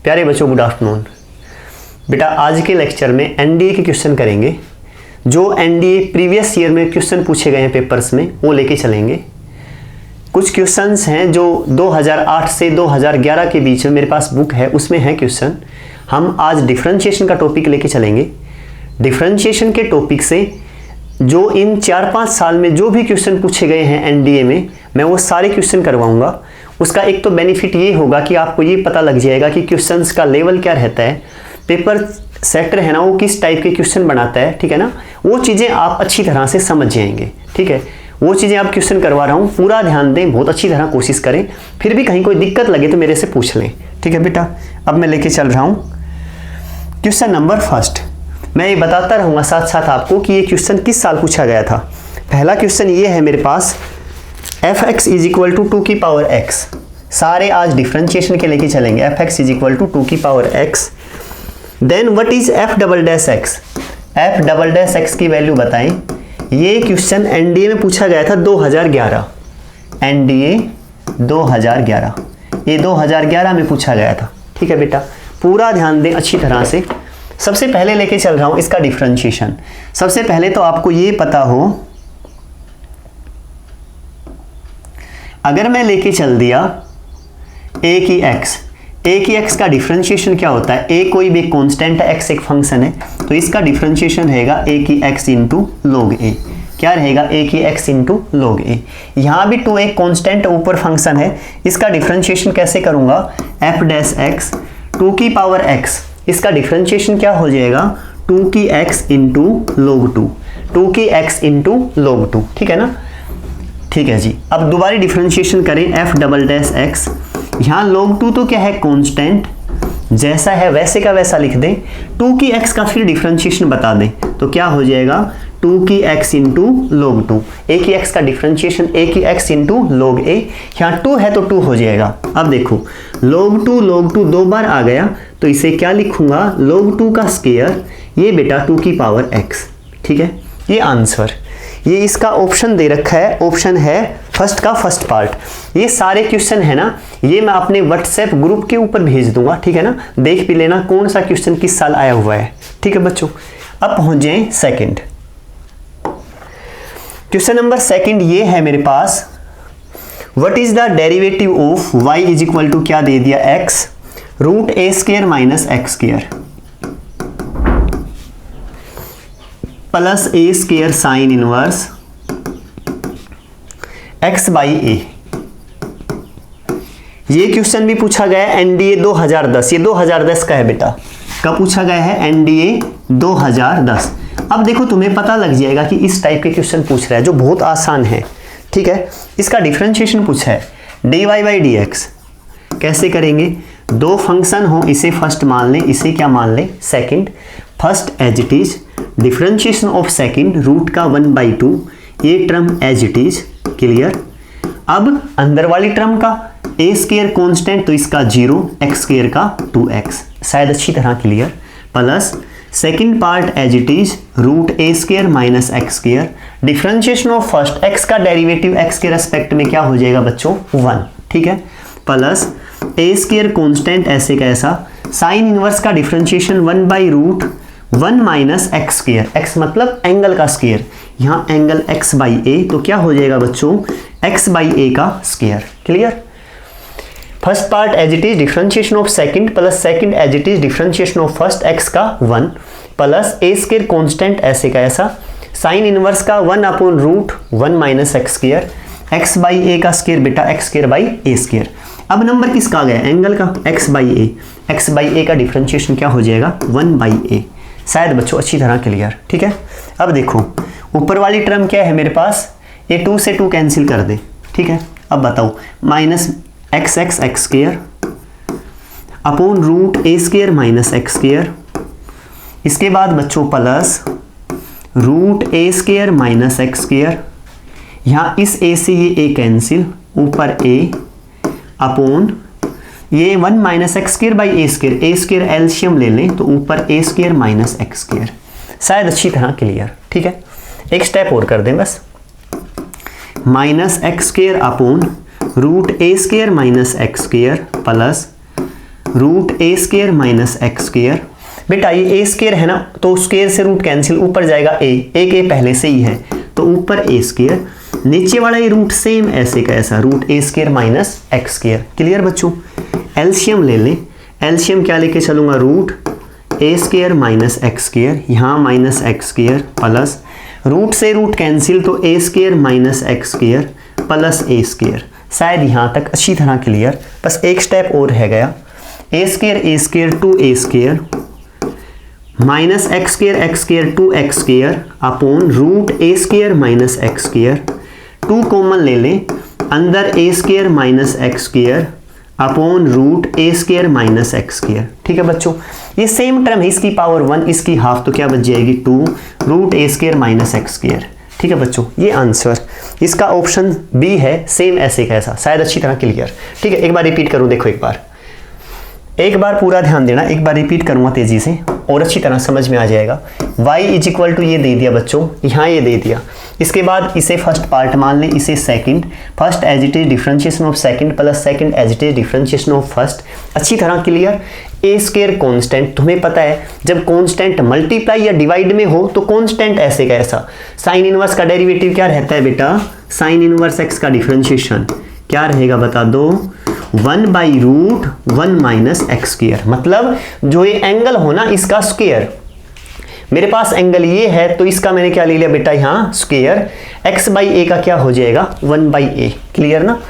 प्यारे बच्चों good afternoon. बेटा आज के लेक्चर में एनडीए के क्वेश्चन करेंगे। जो एनडीए प्रीवियस ईयर में क्वेश्चन पूछे गए हैं पेपर्स में वो लेके चलेंगे। कुछ क्वेश्चंस हैं जो 2008 से 2011 के बीच में मेरे पास बुक है, उसमें है क्वेश्चन। हम आज डिफरेंशिएशन का टॉपिक लेके चलेंगे। डिफरेंशिएशन के टॉपिक से जो इन 4-5 साल में जो भी क्वेश्चन पूछे गए हैं एनडीए में, मैं वो सारे क्वेश्चन करवाऊंगा। उसका एक तो बेनिफिट ये होगा कि आपको ये पता लग जाएगा कि क्वेश्चंस का लेवल क्या रहता है, पेपर सेटर है ना वो किस टाइप के क्वेश्चन बनाता है, ठीक है ना। वो चीज़ें आप अच्छी तरह से समझ जाएंगे, ठीक है। वो चीज़ें आप क्वेश्चन करवा रहा हूँ, पूरा ध्यान दें, बहुत अच्छी तरह कोशिश करें। फिर भी कहीं कोई दिक्कत लगे तो मेरे से पूछ लें, ठीक है बेटा। अब मैं लेके चल रहा हूँ क्वेश्चन नंबर फर्स्ट। मैं ये बताता रहूँगा साथ साथ आपको कि ये क्वेश्चन किस साल पूछा गया था। पहला क्वेश्चन ये है मेरे पास, f(x) = 2 की पावर x। सारे आज डिफरेंशिएशन के लेके चलेंगे। f(x) = 2 की power x। Then what is f"(x)? f"(x) की वैल्यू बताएं। ये क्वेश्चन एनडीए में पूछा गया था 2011। एनडीए 2011, ये 2011 में पूछा गया था, ठीक है बेटा। पूरा ध्यान दें अच्छी तरह से। सबसे पहले लेके चल रहा हूं इसका डिफरेंशिएशन। सबसे पहले तो आपको ये पता हो, अगर मैं लेके चल दिया a की x का डिफरेंशिएशन क्या होता है? a कोई भी कांस्टेंट है, x एक फंक्शन है, तो इसका डिफरेंशिएशन रहेगा a की x इंटू log a। क्या रहेगा? a की x इंटू log a। यहाँ भी 2 एक कांस्टेंट ऊपर फंक्शन है, इसका डिफरेंशिएशन कैसे करूँगा? f'(x) 2 की पावर x, इसका डिफरेंशिएशन क्या हो जाएगा? 2 की x इंटू log 2, 2 की x इंटू log 2, ठीक है ना। ठीक है जी। अब दोबारा डिफरेंशिएशन करें f'(x). यहाँ log 2 तो क्या है? कांस्टेंट, जैसा है वैसे का वैसा लिख दें। 2 की x का फिर डिफरेंशिएशन बता दें तो क्या हो जाएगा? 2 की x इंटू log 2। a की x का डिफरेंशिएशन a की x इंटू log a। यहाँ 2 है तो 2 हो जाएगा। अब देखो log 2 दो बार आ गया तो इसे क्या लिखूंगा? log 2 का स्क्वायर, ये बेटा 2 की पावर x, ठीक है। ये आंसर, ये इसका ऑप्शन दे रखा है। ऑप्शन है फर्स्ट का फर्स्ट पार्ट। ये सारे क्वेश्चन है ना, ये मैं अपने व्हाट्सएप ग्रुप के ऊपर भेज दूंगा, ठीक है ना। देख भी लेना कौन सा क्वेश्चन किस साल आया हुआ है, ठीक है बच्चों। अब पहुंच जाए सेकंड। क्वेश्चन नंबर सेकंड ये है मेरे पास, what is the derivative of y = क्या दे दिया? x √a² - x² plus a² sine inverse x/a। ये क्वेश्चन भी पूछा गया है एनडीए 2010। ये 2010 का है बेटा। कब पूछा गया है? एनडीए 2010। अब देखो तुम्हें पता लग जाएगा कि इस टाइप के क्वेश्चन पूछ रहा है जो बहुत आसान है, ठीक है। इसका डिफरेंशिएशन पूछा है dy/dx। कैसे करेंगे? दो फंक्शन हो, इसे फर्स्ट मान लें, इसे क्या मान लें? Second. First as it is, differentiation of second root का 1/2, ये term as it is, clear. अब अंदर वाली टर्म का a² कांस्टेंट तो इसका 0, x² का 2x, शायद अच्छी तरह clear. Plus second part as it is √a² - x²। Differentiation of first, x का डेरिवेटिव x के रेस्पेक्ट में क्या हो जाएगा बच्चों? 1, ठीक है। प्लस a² कांस्टेंट ऐसे कैसा, साइन इनवर्स का डिफरेंशिएशन 1/√1 - x²। x मतलब एंगल का स्क्वायर, यहाँ एंगल x/a, तो क्या हो जाएगा बच्चों? x/a का square, clear. First part as it is differentiation of second plus second as it is differentiation of first, x का 1 प्लस a² कांस्टेंट ऐसे का ऐसा, साइन इनवर्स का 1/√1 - x², x/a का स्क्वायर बेटा x²/a²। अब नंबर किसका आ गया? एंगल का, x/a। x/a का डिफरेंशिएशन क्या हो जाएगा? 1/a। शायद बच्चों अच्छी तरह क्लियर, ठीक है। अब देखो ऊपर वाली टर्म क्या है मेरे पास? ये 2 से 2 कैंसिल कर दे, ठीक है। अब बताओ -x x² upon √a² - x²। इसके बाद बच्चों प्लस √a² - x²। यहाँ इस a से ये a कैंसिल, ऊपर a अपॉन ये 1 - x²/a², a² एलसीएम ले लें तो ऊपर a² - x²। शायद अच्छी तरह क्लियर, ठीक है। एक स्टेप और कर दें बस, -x² upon √a² - x² plus root A square minus x square. बेटा ये ए स्क्वायर है ना, तो स्क्वायर से रूट कैंसिल, ऊपर जाएगा ए, एक ए पहले से ही है तो ऊपर ए स्क्वायर, नीचे वाला ये रूट सेम ऐसे का ऐसा, root A square minus x square. Clear बच्चों? एलसीएम ले लें, एलसीएम क्या लेके चलूंगा, root A square minus x square, यहाँ minus x square plus root से रूट कैंसिल तो A square minus x square plus A square. शायद यहाँ तक अच्छी तरह क्लियर, बस एक स्टेप और रह गया। A square two A square minus x square two X square upon root A square minus x square. Two common ले लें, अंदर A square minus x square upon root A square minus x square. ठीक है बच्चों, ये same term है, इसकी power 1 इसकी हाफ, तो क्या बच जाएगी 2 root A square minus x square. ठीक है बच्चों, ये आंसर इसका ऑप्शन बी है, सेम ऐसे कैसा, शायद अच्छी तरह क्लियर। ठीक है, एक बार रिपीट करूं, देखो एक बार पूरा ध्यान देना, एक बार रिपीट करूंगा तेजी से और अच्छी तरह समझ में आ जाएगा। y इज इक्वल टू ये दे दिया बच्चों, यहाँ ये दे दिया, इसके बाद इसे फर्स्ट पार्ट मान लें, इसे second, first as it is differentiation of second plus second as it is differentiation of first. अच्छी तरह क्लियर। ए स्क्वायर कांस्टेंट, तुम्हें पता है जब कांस्टेंट मल्टीप्लाई या डिवाइड में हो तो कांस्टेंट ऐसे का ऐसा। साइन इनवर्स का डेरिवेटिव क्या रहता है बेटा, साइन इनवर्स एक्स का डिफरेंशिएशन क्या रहेगा बता दो, 1 by root 1 minus x square. मतलब जो ये एंगल हो ना इसका स्क्वायर, मेरे पास एंगल ये है तो इसका मैंने क्या ले लिया बेटा यहाँ स्क्वायर, x बाई ए का क्या हो जाएगा 1 बाई ए। क्लियर ना?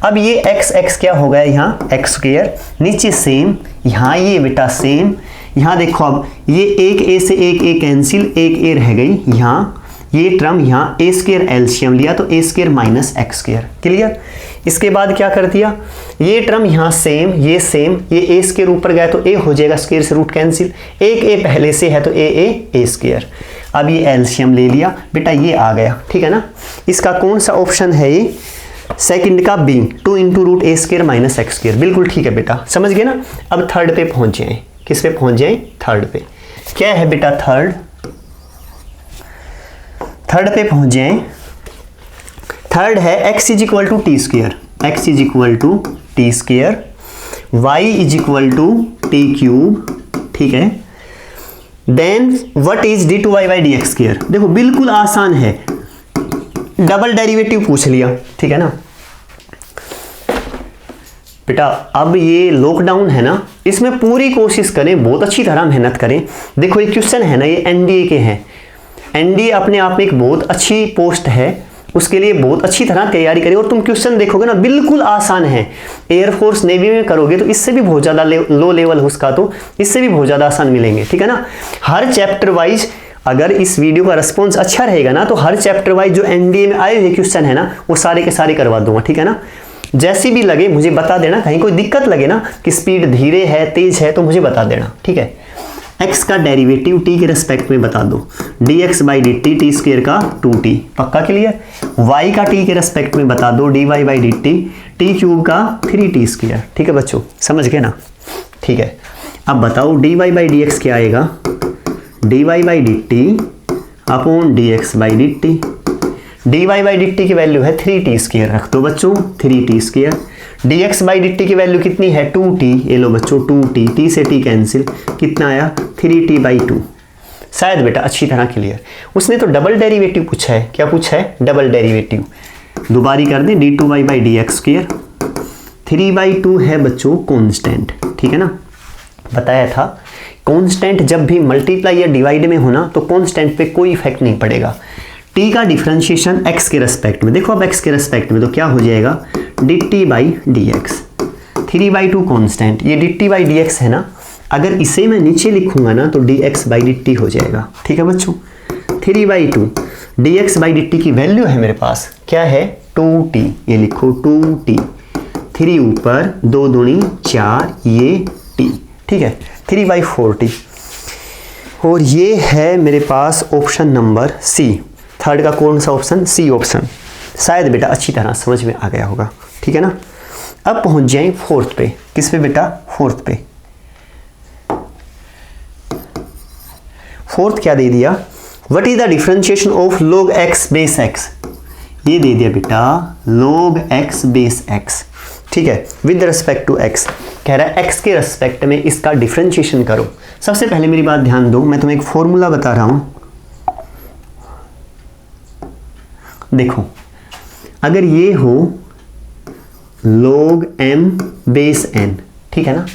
अब ये x क्या हो गया यहाँ एक्स स्क्वायर, नीचे सेम, यहाँ ये बेटा सेम, यहाँ देखो अब ये एक ए से एक ए कैंसिल, एक ए रह गई, यहाँ ये टर्म यहाँ ए स्क्वायर एलसीएम लिया तो A square minus x square. Clear? इसके बाद क्या कर दिया, ये टर्म यहाँ सेम, ये सेम, ये ए स्क्वायर ऊपर गया तो ए हो जाएगा, स्क्वायर से रूट कैंसिल, एक ए पहले से है तो ए स्क्वायर। अब ये एलसीएम ले लिया बेटा, ये आ गया। ठीक है ना? इसका कौन सा ऑप्शन है ये, सेकंड का B, 2 into root A square minus x square. बिल्कुल ठीक है बेटा, समझ गए ना? अब थर्ड पे पहुंच जाए, किस पे पहुंच जाए, थर्ड पे। क्या है बेटा थर्ड पे पहुंच जाए। थर्ड है x is equal to t square, x is equal to t square, y is equal to t cube. ठीक है, then what is d two y by D x square. देखो बिल्कुल आसान है, डबल डेरिवेटिव पूछ लिया। ठीक है ना बेटा? अब ये लॉकडाउन है ना, इसमें पूरी कोशिश करें, बहुत अच्छी तरह मेहनत करें। देखो ये क्वेश्चन है ना, ये एनडीए के हैं। एनडीए अपने आप में एक बहुत अच्छी पोस्ट है, उसके लिए बहुत अच्छी तरह तैयारी करें। और तुम क्वेश्चन देखोगे ना बिल्कुल आसान है, एयरफोर्स नेवी में करोगे तो इससे भी बहुत ज़्यादा लो लेवल उसका, तो इससे भी बहुत ज़्यादा आसान मिलेंगे। ठीक है ना? हर चैप्टर वाइज अगर इस वीडियो का रिस्पॉन्स अच्छा रहेगा ना तो हर चैप्टर वाइज जो एनडीए में आए हुए क्वेश्चन है ना वो सारे के सारे करवा दूंगा। ठीक है ना? जैसी भी लगे मुझे बता देना, कहीं कोई दिक्कत लगे ना कि स्पीड धीरे है तेज है तो मुझे बता देना। ठीक है? x का डेरिवेटिव t के रेस्पेक्ट में बता दो, dx by D T, T square का 2t, पक्का क्लियर। y का t के रेस्पेक्ट में बता दो, dy by D T, T cube का 3t स्क्वायर। ठीक है बच्चों, समझ गए ना? ठीक है, अब बताओ dy बाई डी एक्स क्या आएगा, dy by D T upon dx by D T. dy by D T की वैल्यू है 3t स्क्वायर, रख दो बच्चों 3t square. dx by D T की वैल्यू कितनी है 2t, ये लो बच्चों 2t, t से t कैंसिल, कितना आया 3t बाई 2। शायद बेटा अच्छी तरह क्लियर। उसने तो डबल डेरिवेटिव पूछा है, क्या पूछा है, डबल डेरिवेटिव। दोबारी कर दें, d two y by D x square, 3/2 है बच्चों कांस्टेंट। ठीक है ना? बताया था कांस्टेंट जब भी मल्टीप्लाई या डिवाइड में होना तो कांस्टेंट पे कोई इफेक्ट नहीं पड़ेगा। t का डिफरेंशिएशन x के रेस्पेक्ट में, देखो अब x के रेस्पेक्ट में तो क्या हो जाएगा dt by D x, 3/2 constant. ये dt बाई डी एक्स है ना, अगर इसे मैं नीचे लिखूंगा ना तो dx बाई डी हो जाएगा। ठीक है बच्चों? 3/2 dx बाई डी की वैल्यू है मेरे पास, क्या है 2t, ये लिखो 2t, 3 ऊपर 2 दूनी 4, ये t। ठीक है, 3/4t। और ये है मेरे पास ऑप्शन नंबर सी। थर्ड का कौन सा ऑप्शन, सी ऑप्शन। शायद बेटा अच्छी तरह समझ में आ गया होगा। ठीक है ना? अब पहुंच जाए फोर्थ पे, किस पे बेटा, फोर्थ पे। फोर्थ क्या दे दिया, what is the differentiation of log x base x, ये दे दिया बेटा log x बेस x। ठीक है, विद रिस्पेक्ट टू x। कह रहा है x के रेस्पेक्ट में इसका डिफरेंशिएशन करो। सबसे पहले मेरी बात ध्यान दो, मैं तुम्हें एक फॉर्मूला बता रहा हूं। देखो, अगर ये हो log m बेस n, ठीक है ना,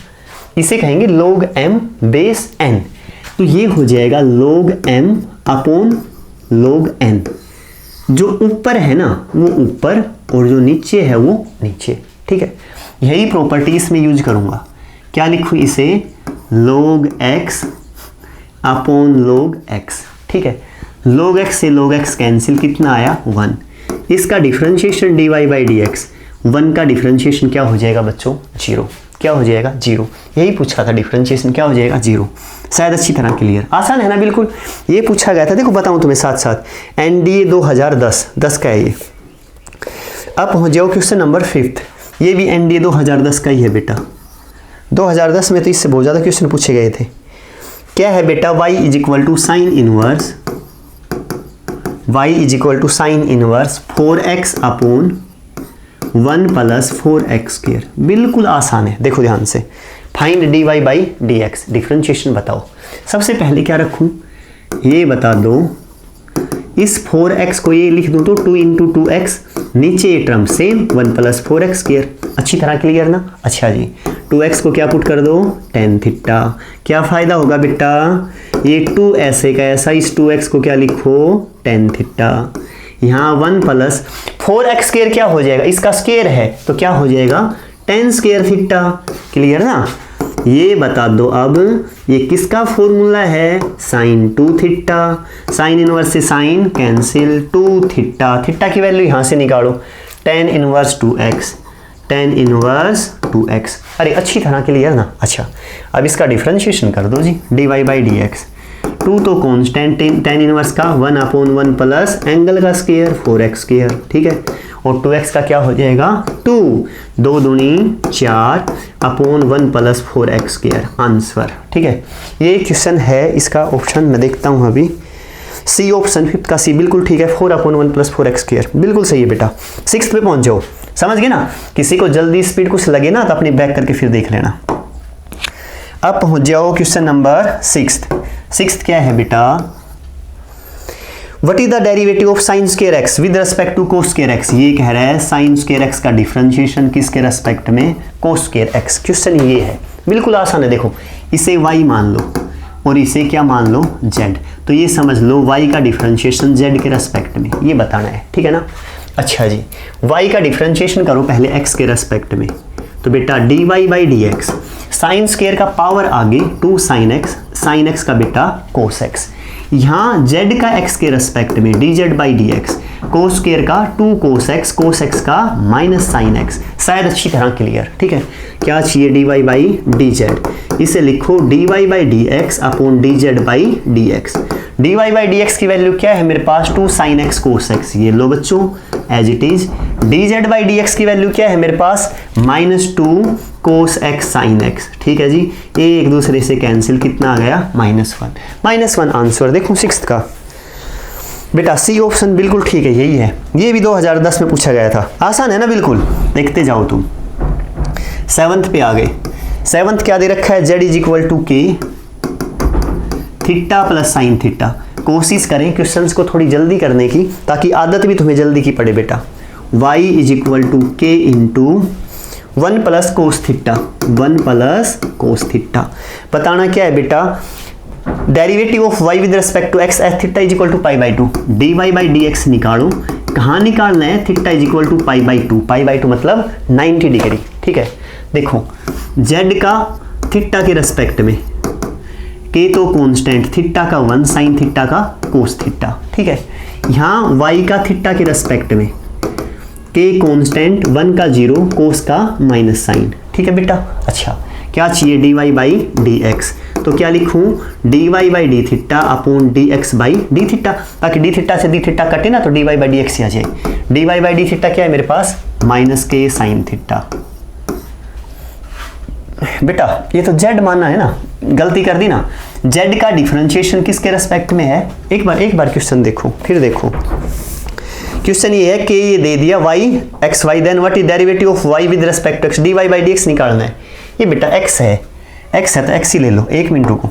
इसे कहेंगे log m बेस n, तो ये हो जाएगा log m upon log n। जो ऊपर है ना वो ऊपर और जो नीचे है वो नीचे, ठीक है। यही प्रॉपर्टीज में यूज करूंगा। क्या लिखूं इसे, log x upon log x, ठीक है। log x से log x कैंसिल, कितना आया 1। इसका डिफरेंशिएशन dy बाई dx, 1 का डिफरेंशिएशन क्या हो जाएगा बच्चों, 0। क्या हो जाएगा, 0। यही पूछा था, डिफरेंशिएशन क्या हो जाएगा, 0। शायद अच्छी तरह क्लियर, आसान है ना, बिल्कुल ये पूछा गया था। देखो बताऊं तुम्हें साथ साथ, एनडीए 2010 का है ये। अब पहुंच जाओ क्वेश्चन नंबर 5, ये भी एनडीए 2010 का ही है बेटा। 2010 में तो इससे बहुत ज़्यादा क्वेश्चन पूछे गए थे। क्या है बेटा, y is equal to sine inverse, y is equal to sine inverse 4x upon 1 plus 4x square. बिल्कुल आसान है, देखो ध्यान से। Find dy by dx, differentiation बताओ। सबसे पहले क्या रखूं, ये बता दो, इस 4x को ये लिख दूं तो 2 इंटू 2x, नीचे ये term same 1 plus 4x square. अच्छी तरह क्लियर ना। अच्छा जी, 2x को क्या पुट कर दो, tan थीटा। क्या फायदा होगा बेटा, ये 2 ऐसे का ऐसा, इस 2x को क्या लिखो, tan थीटा। यहाँ 1 प्लस 4x स्क्वायर क्या हो जाएगा, इसका स्क्वायर है तो क्या हो जाएगा, tan स्क्वायर थीटा। क्लियर ना। ये बता दो अब, ये किसका फॉर्मूला है, साइन 2 थीटा। साइन इनवर्स से साइन कैंसिल, 2 थीटा, थीटा की वैल्यू यहाँ से निकालो, tan inverse 2x, tan inverse 2x। अरे अच्छी तरह क्लियर ना। अच्छा, अब इसका डिफरेंशिएशन कर दो जी, dy बाई dx। 2 तो कॉन्स्टेंट, tan इनवर्स का 1 अपॉन 1 प्लस एंगल का स्क्वायर 4x स्क्वायर, ठीक है। और 2x का क्या हो जाएगा, 2, 2 दूनी 4 upon 1 plus 4x square, answer, ठीक है। ये क्वेश्चन है, इसका ऑप्शन मैं देखता हूँ अभी, सी ऑप्शन 5 का सी, बिल्कुल ठीक है। 4 अपॉन 1 प्लस 4x स्क्वायर, बिल्कुल सही है बेटा। 6th पे पहुंच जाओ, समझ गए ना। किसी को जल्दी स्पीड कुछ लगे ना तो अपनी बैक करके फिर देख लेना। अब पहुंच जाओ क्वेश्चन नंबर 6th क्या है बेटा, What is the derivative of sin square x with respect to cos square x? ये कह रहा है sin square x का डिफरेंशिएशन किसके रेस्पेक्ट में, cos square x। क्वेश्चन ये है, बिल्कुल आसान है। देखो, इसे y मान लो और इसे क्या मान लो, z। तो ये समझ लो y का डिफरेंशिएशन z के रेस्पेक्ट में, ये बताना है, ठीक है ना। अच्छा जी, y का डिफरेंशिएशन करो पहले x के रेस्पेक्ट में, तो बेटा dy by dx, sine square का पावर आगे 2 sin x का बेटा cos x। यहाँ z का x के रेस्पेक्ट में dz by dx, cos square का 2 cos x का माइनस sin x। शायद अच्छी तरह क्लियर, ठीक है। क्या चाहिए, dy बाई dz, इसे लिखो dy by dx upon dz by dx। dy by dx की वैल्यू क्या है मेरे पास, 2 sin x cos x, ये लो बच्चों as it is. dz by dx की वैल्यू क्या है मेरे पास, -2 cos x sin x, ठीक है जी। ये एक दूसरे से कैंसिल, कितना आ गया, -1 आंसर। देखो 6th का बेटा, सी ऑप्शन बिल्कुल ठीक है, यही है। ये भी 2010 में पूछा गया था, आसान है ना, बिल्कुल देखते जाओ तुम। 7th पे आ गए। 7th क्या दे रखा है, z इज इक्वल टू के थीटा प्लस साइन थीटा। कोशिश करें क्वेश्चंस को थोड़ी जल्दी करने की, ताकि आदत भी तुम्हें जल्दी की पड़े बेटा। y is equal to k into 1 plus cos theta, 1 plus cos theta. बताना क्या है बेटा, derivative of y with respect to x एच theta is equal to pi by 2, dy by dx निकालो। कहाँ निकालना है, theta is equal to pi by 2 मतलब 90 डिग्री, ठीक है। देखो z का थीटा के रेस्पेक्ट में, k तो कांस्टेंट, थीटा का 1, साइन थीटा का कोस थीटा, ठीक है। यहाँ y का थीटा के रेस्पेक्ट में, k कांस्टेंट, 1 का 0, कोस का माइनस साइन, ठीक है बेटा। अच्छा, क्या चाहिए, dy बाई dx, तो क्या लिखूं, dy by D theta upon dx by D theta, ताकि डी थीटा से डी थीटा कटे ना तो dy बाई dx आ जाए। dy बाई डी थीटा क्या है मेरे पास, -k साइन थीटा। बेटा ये तो z मानना है ना, गलती कर दी ना। z का डिफरेंशिएशन किसके रेस्पेक्ट में है, एक बार क्वेश्चन देखो, फिर देखो। क्वेश्चन ये है कि ये दे दिया y x y, then what is derivative of y with respect to x, dy by dx निकालना है। ये बेटा x है तो x ही ले लो, 1 मिनट रुको,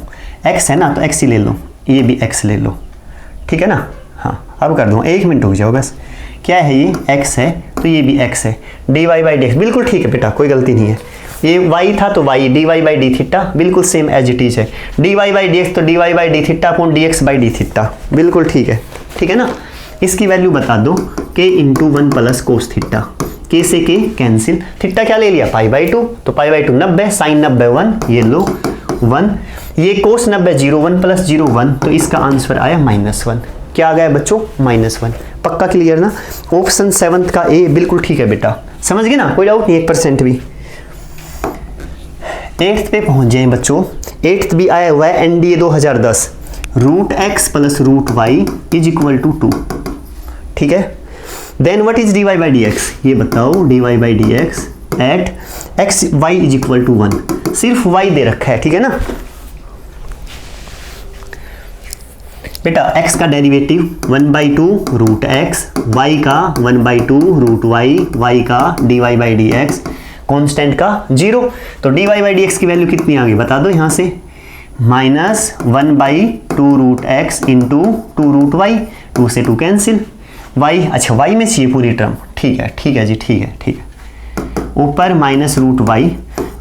x है ना तो x ही ले लो, ये भी x ले लो, ठीक है ना। हाँ अब कर दूँगा, 1 मिनट रुक जाओ बस। क्या है ये x है तो ये भी x है, dy बाई डी एक्स बिल्कुल ठीक है बेटा, कोई गलती नहीं है। ये y था तो y, dy by D theta बिल्कुल सेम एज इट इज है, dy बाई डी एक्स तो dy by D theta upon dx by D theta बिल्कुल ठीक है ना। इसकी वैल्यू बता दो k into 1 plus cos theta, k से k कैंसिल, थीटा क्या ले लिया π/2 तो π/2 90, साइन 90 1, ये लो 1, ये कोस 90 0 1 प्लस 0 1, तो इसका आंसर आया -1। क्या आ गया बच्चों -1। पक्का क्लियर ना। ऑप्शन 7 का ए बिल्कुल ठीक है बेटा, समझ गए ना, कोई डाउट नहीं 1% भी। 8th पे पहुंच जाए बच्चों। 8th भी आया हुआ है NDA 2010, √x plus √y is equal to 2, ठीक है। Then what is dy by D x, ये बताओ dy by D x at x y is equal to 1, सिर्फ y दे रखा है, ठीक है ना बेटा। x का डेरिवेटिव 1/2 √x, y का 1/2 √y, y का dy by D x, constant का 0, तो dy बाई डी एक्स की वैल्यू कितनी आ गई बता दो यहाँ से, -1/2 √x इंटू 2 √y, 2 से 2 कैंसिल, y अच्छा y में चाहिए पूरी टर्म, ठीक है जी, ठीक है। ऊपर -√y,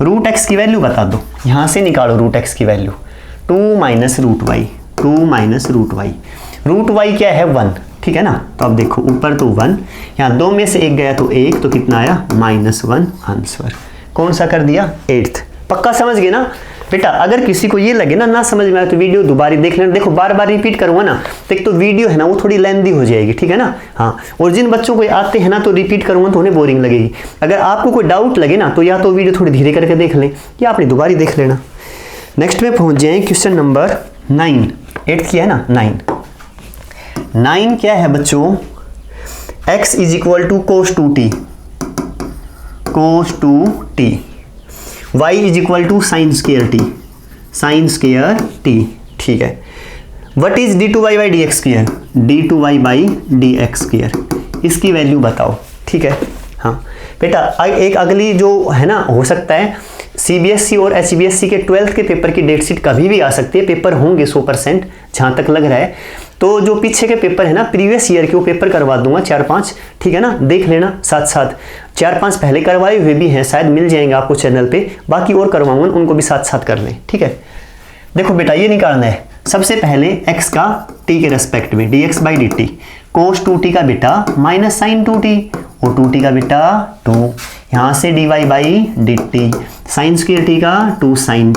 √x की वैल्यू बता दो, यहाँ से निकालो √x की वैल्यू, 2 -√y, 2 -√y, √y क्या है 1, ठीक है ना। तो अब देखो ऊपर तो 1, यहाँ 2 में से 1 गया तो 1, तो कितना आया -1 आंसर। कौन सा कर दिया 8th। पक्का समझ गए ना बेटा। अगर किसी को ये लगे ना समझ में आए तो वीडियो दोबारा देख लेना, देखो बार बार रिपीट करूँगा ना तो एक तो वीडियो है ना वो थोड़ी लेंदी हो जाएगी, ठीक है ना। हाँ, और जिन बच्चों को आते हैं ना तो रिपीट करूँगा तो उन्हें बोरिंग लगेगी। अगर आपको कोई डाउट लगे ना तो या तो वीडियो थोड़ी धीरे करके देख लें या आपने दोबारा देख लेना। नेक्स्ट में पहुँच जाए क्वेश्चन नंबर 9, 8th किया है ना 9 क्या है बच्चों, x is equal to cos 2t, y is equal to sin square t, ठीक है। What is d2y by D x square, d2y by D x square, इसकी वैल्यू बताओ, ठीक है। हाँ बेटा एक अगली जो है ना, हो सकता है CBSE और HBSE के 12th के पेपर की डेट शीट कभी भी आ सकती है, पेपर होंगे 100% जहाँ तक लग रहा है। तो जो पीछे के पेपर है ना प्रीवियस ईयर के, वो पेपर करवा दूंगा 4-5, ठीक है ना, देख लेना साथ साथ। 4-5 पहले करवाए हुए भी हैं, शायद मिल जाएंगे आपको चैनल पे, बाकी और करवाऊंगा उनको भी साथ साथ कर लें, ठीक है। देखो बेटा ये निकालना है सबसे पहले x का t के रेस्पेक्ट में dx by D T, cos 2t का बेटा माइनस साइन 2t और 2t का बेटा 2, यहाँ से dy by D T, sine square t का 2 साइन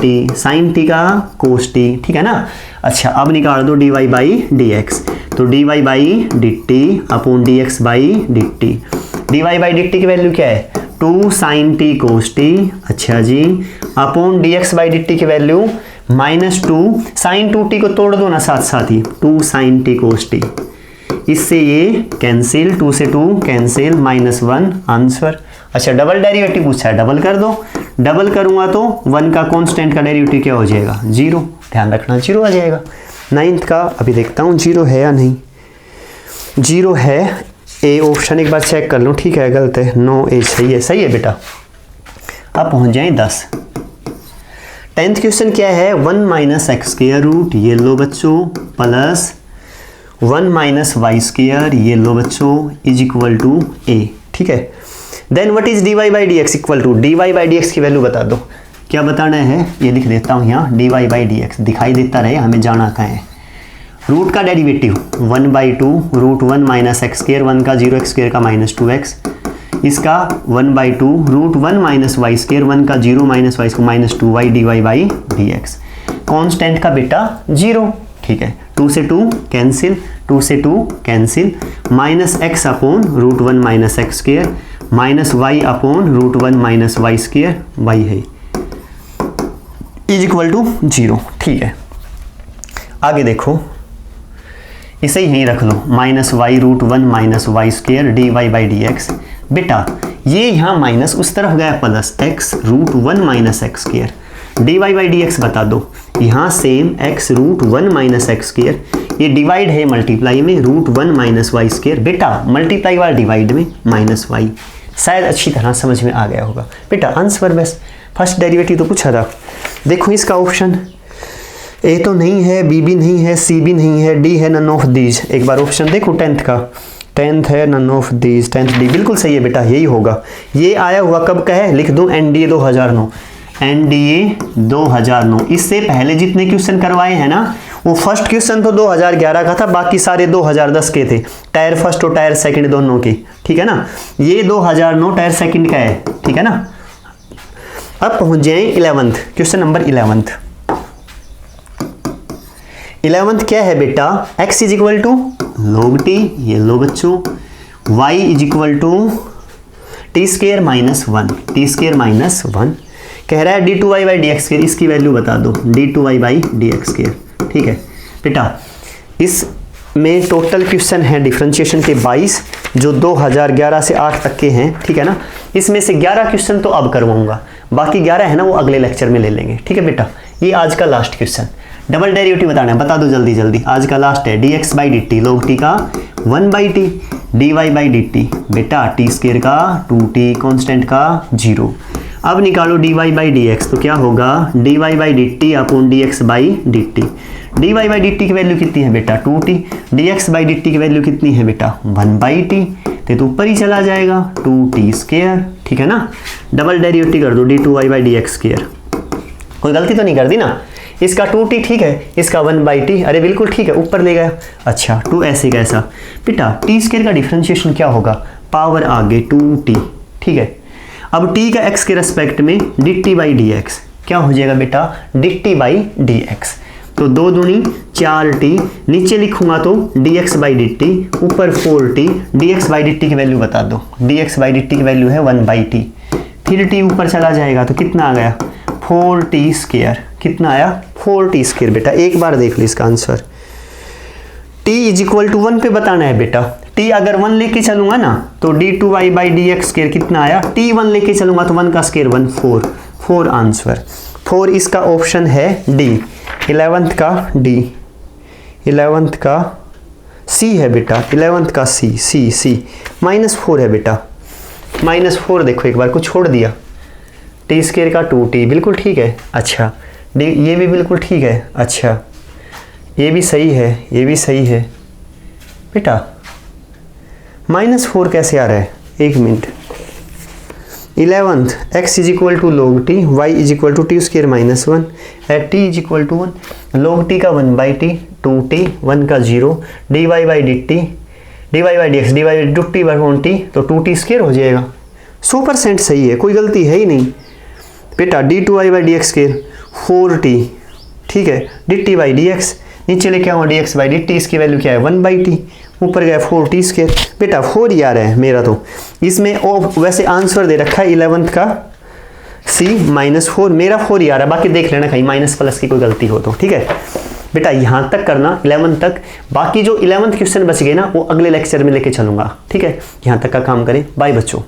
t का कोस t, ठीक है ना। अच्छा अब निकाल दो dy बाई डी एक्स, तो dy by D T upon dx by D T, dy by D T की वैल्यू क्या है 2 साइन t कोस t, अच्छा जी, upon dx by D T की वैल्यू -2 साइन 2t को तोड़ दो ना साथ साथ ही, 2 साइन t कोस t, इससे ये कैंसिल, 2 से 2 कैंसिल, -1 आंसर। अच्छा डबल डेरिवेटिव पूछा है, डबल कर दो, डबल करूंगा तो 1 का कांस्टेंट का डेरिवेटिव क्या हो जाएगा 0, ध्यान रखना 0 आ जाएगा। 9th का अभी देखता हूँ 0 है या नहीं, 0 है, ए ऑप्शन एक बार चेक कर लो, ठीक है गलत है, नो ए सही है बेटा। अब पहुंच जाए 10। 10th क्वेश्चन क्या है, 1 माइनस एक्स स्क्वायर रूट, ये लो बच्चों, प्लस 1 माइनस वाई स्क्वायर, ये लो बच्चों, इज इक्वल टू ए, ठीक है। Then what is dy by D x equal to, dy by D x की वैल्यू बता दो, क्या बताना है, ये लिख देता हूँ यहाँ, dy बाई डी एक्स दिखाई देता रहे, हमें जाना कहाँ है। रूट का डेरिवेटिव 1/2 √1 माइनस एक्स स्क्वायर, 1 का 0 एक्स स्क्वायर का -2x, इसका 1/2 √1 माइनस वाई स्क्वायर, 1 का 0 माइनस वाई को -2y dy by D x, constant का बेटा 0, ठीक है। 2 से 2 कैंसिल, 2 से 2 cancel, -x upon √1 minus x square, -y upon √1 minus y square, y है, इज इक्वल टू 0, ठीक है। आगे देखो इसे यहीं रख लो, -y √1 minus y square dy by D x, बेटा ये यहाँ माइनस उस तरफ गया plus x √1 minus x square, dy by D x बता दो, यहाँ same x √1 minus x square, ये डिवाइड है मल्टीप्लाई में √1 माइनस वाई स्क्वायर, बेटा मल्टीप्लाई वाला डिवाइड में -y, शायद अच्छी तरह समझ में आ गया होगा बेटा। आंसर बस फर्स्ट डेरिवेटिव तो पूछा था। देखो इसका ऑप्शन ए तो नहीं है, बी भी नहीं है, सी भी नहीं है, डी है नन ऑफ दीज। एक बार ऑप्शन देखो 10th का, 10th है none of these, 10th D. बिल्कुल सही है बेटा, यही होगा। ये आया हुआ कब का है, लिख दूं एनडीए 2009, एनडीए 2009। इससे पहले जितने क्वेश्चन करवाए हैं ना, वो फर्स्ट क्वेश्चन तो 2011 का था, बाकी सारे 2010 के थे, टायर फर्स्ट और टायर सेकंड दोनों के, ठीक है ना। ये 2009 टायर सेकंड का है, ठीक है ना। अब पहुंच जाए 11th, क्वेश्चन नंबर 11th क्या है बेटा, x is equal to log t, ये लो बच्चों, y is equal to T square minus 1, T square minus 1। कह रहा है d2y by D X square, इसकी वैल्यू बता दो, d2y by D X square, ठीक है बेटा। इसमें टोटल क्वेश्चन है डिफरेंशिएशन के 22, जो 2011 से 8 तक के हैं, ठीक है ना। इसमें से 11 क्वेश्चन तो अब करवाऊंगा, बाकी 11 है ना वो अगले लेक्चर में ले लेंगे, ठीक है बेटा। ये आज का लास्ट क्वेश्चन, डबल डेरिवेटिव बताना है, बता दो जल्दी जल्दी। आज का लास्ट है dx by D T, log t का 1 by T, dy by D T बेटा, टी स्केयर का 2t, कॉन्स्टेंट का 0। अब निकालो dy बाई डी एक्स, तो क्या होगा dy by D T upon dx by D T. dy by D T की वैल्यू कितनी है बेटा 2t, dx by D T की वैल्यू कितनी है बेटा 1 बाई टी, तो ऊपर ही चला जाएगा 2t स्केयर, ठीक है ना। डबल डेरिवेटिव कर दो d2y by D X square, कोई गलती तो नहीं कर दी ना। इसका 2t ठीक है, इसका 1 बाई टी, अरे बिल्कुल ठीक है, ऊपर ले गया। अच्छा 2 ऐसे कैसा बेटा, टी स्केयर का डिफरेंशिएशन क्या होगा, पावर आगे 2t, ठीक है। अब t का x के रेस्पेक्ट में dt बाई डी एक्स क्या हो जाएगा बेटा, dt बाई डी एक्स, तो 2 दूनी 4t, नीचे लिखूंगा तो dx बाई डी टी, ऊपर 4t, dx by D T की वैल्यू बता दो, dx बाई डी टी की वैल्यू है 1 बाई टी, फिर t ऊपर चला जाएगा तो कितना आ गया 4t स्केयर, कितना आया 4t स्केयर बेटा। एक बार देख लो इसका answer, t is equal to 1 पे बताना है बेटा। t अगर 1 लेके चलूंगा ना तो d2y by D X square कितना आया, t 1 लेके चलूंगा तो 1 का स्केयर 1, 4 आंसर 4। इसका ऑप्शन है डी, 11th का डी, 11th का सी है बेटा, 11th का सी -4 है बेटा, -4 देखो एक बार को छोड़ दिया, टी स्केयर का 2t बिल्कुल ठीक है। अच्छा ये भी बिल्कुल ठीक है, अच्छा ये भी सही है, ये भी सही है बेटा। -4 कैसे आ रहा है, एक minute. 11th x is equal to log t, y is equal to T square minus 1, at t is equal to 1, log t का 1 बाई टी, 2t, 1 का 0, dy by D T, dy by D x, dy by D T by T, तो 2t square हो जाएगा। 100% सही है, कोई गलती है ही नहीं बेटा। d2y by D X square 4t, ठीक है, dt बाई डी एक्स, नीचे लेके आऊँ dx बाई डी टी, इसकी वैल्यू क्या है 1 बाई टी, ऊपर गया 4t स्केयर बेटा। 4 ही आ रहा है मेरा तो, इसमें वैसे आंसर दे रखा है 11th का c -4, मेरा 4 ही आ रहा है, बाकी देख लेना कहीं माइनस प्लस की कोई गलती हो तो, ठीक है बेटा। यहाँ तक करना 11th तक, बाकी जो 11th क्वेश्चन बच गए ना वो अगले लेक्चर में लेके चलूंगा, ठीक है। यहाँ तक का काम करें, बाय बच्चों।